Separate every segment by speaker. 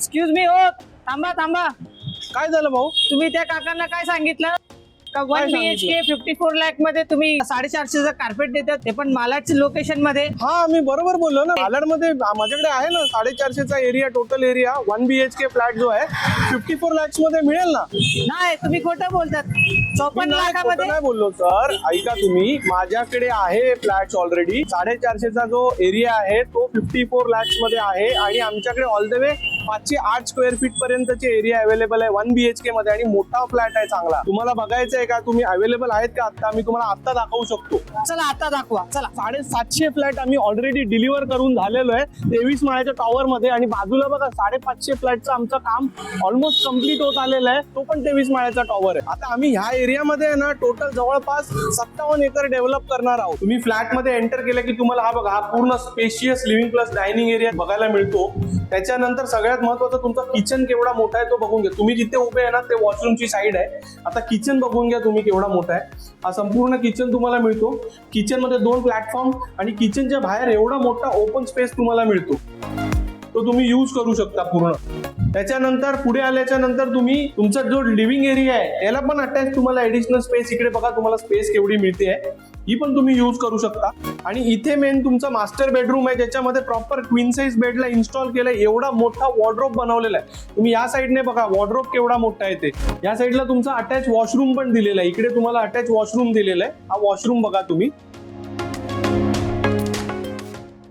Speaker 1: Excuse me हो, थांबा थांबा.
Speaker 2: काय झालं भाऊ?
Speaker 1: तुम्ही त्या काकांना काय सांगितलं का 1 BHK 54 लाख मध्ये तुम्ही 450चं कार्पेट देतात, ते पण मालाडच्या लोकेशन मध्ये.
Speaker 2: हा, मी बरोबर बोललो ना. मालाडमध्ये माझ्याकडे आहे ना 450चा area, total area 1 BHK flat जो आहे 54 लॅक्स मध्ये मिळेल ना.
Speaker 1: नाही, तुम्ही खोटं बोलतात. 54
Speaker 2: मी
Speaker 1: लाखामध्ये
Speaker 2: नाही बोललो सर, ऐका तुम्ही. माझ्याकडे आहे फ्लॅट ऑलरेडी. 450चा जो एरिया आहे तो 54 लॅक्स मध्ये आहे आणि आमच्याकडे all the way 508 square feet पर्यंतचे एरिया अवेलेबल आहे 1 BHK मध्ये आणि मोठा फ्लॅट आहे चांगला. तुम्हाला बघायचं आहे का? तुम्ही अवेलेबल आहेत का? आता मी तुम्हाला आता दाखवू शकतो.
Speaker 1: चला आता दाखवा. चला.
Speaker 2: 750 फ्लॅट आम्ही ऑलरेडी डिलिव्हर करून झालेलो आहे 23 माळ्याच्या टॉवर मध्ये आणि बाजूला बघा 550 फ्लॅटचं आमचं काम ऑलमोस्ट कम्प्लीट होत आलेलं आहे. तो पण 23 माळ्याचा टॉवर आहे. आता आम्ही ह्या एरियामध्ये आहे ना टोटल जवळपास 57 एकर डेव्हलप करणार आहोत. तुम्ही फ्लॅट मध्ये एंटर केलं की तुम्हाला हा बघा, हा पूर्ण spacious living plus dining area बघायला मिळतो. त्याच्यानंतर सगळ्यात महत्वाचं तुमचा किचन केवढा मोठा आहे तो बघून घ्या. तुम्ही जिथे उभे आहे ना ते वॉशरूमची साईड आहे. आता किचन बघून घ्या तुम्ही केवढा मोठा आहे. हा संपूर्ण किचन तुम्हाला मिळतो. किचन मध्ये 2 प्लॅटफॉर्म आणि किचनच्या बाहेर एवढा मोठा ओपन स्पेस तुम्हाला मिळतो. तो तुम्ही यूज करू शकता पूर्ण. त्याच्यानंतर पुढे आल्याच्या नंतर तुम्ही तुमचा जो लिव्हिंग एरिया आहे याला पण अटॅच तुम्हाला ऍडिशनल स्पेस, इकडे बघा तुम्हाला स्पेस केवढी मिळते आहे, ही पण तुम्ही यूज करू शकता. आणि इथे मेन तुमचा मास्टर बेडरूम आहे ज्याच्यामध्ये प्रॉपर क्वीन साइज बेडला इन्स्टॉल केलंय. एवढा मोठा वॉर्डरोब बनवलेला आहे. तुम्ही या साईडने बघा वॉर्डरोब केवढा मोठा आहे ते. या साईडला तुमचा अटॅच वॉशरूम पण दिलेला आहे. इकडे तुम्हाला अटॅच वॉशरूम दिलेला आहे. हा वॉशरूम बघा तुम्ही.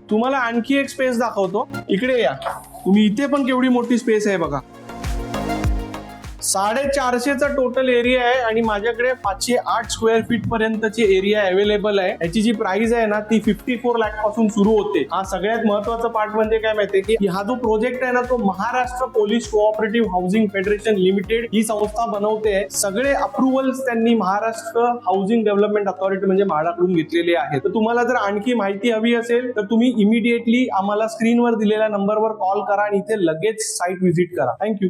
Speaker 2: तुम्हाला आणखी एक स्पेस दाखवतो. इकडे या तुम्ही. इथे पण केवढी मोठी स्पेस आहे बघा. 450चा टोटल एरिया आहे आणि माझ्याकडे 508 स्क्वेअर फीट पर्यंतची एरिया अवेलेबल आहे. याची जी प्राइस आहे ना ती 54 लाख पासून सुरू होते. हा सगळ्यात महत्वाचा पार्ट म्हणजे काय माहितीये की हा जो प्रोजेक्ट आहे ना तो Maharashtra police cooperative housing federation limited ही संस्था बनवते. सगळे अप्रुव्हल्स त्यांनी महाराष्ट्र हाऊसिंग डेव्हलपमेंट अथॉरिटी म्हणजे म्हाडाकडून घेतलेले आहेत. तर तुम्हाला जर आणखी माहिती हवी असेल तर तुम्ही इमिडिएटली आम्हाला स्क्रीनवर दिलेल्या नंबरवर कॉल करा आणि इथे लगेच साईट व्हिजिट करा. थँक्यू.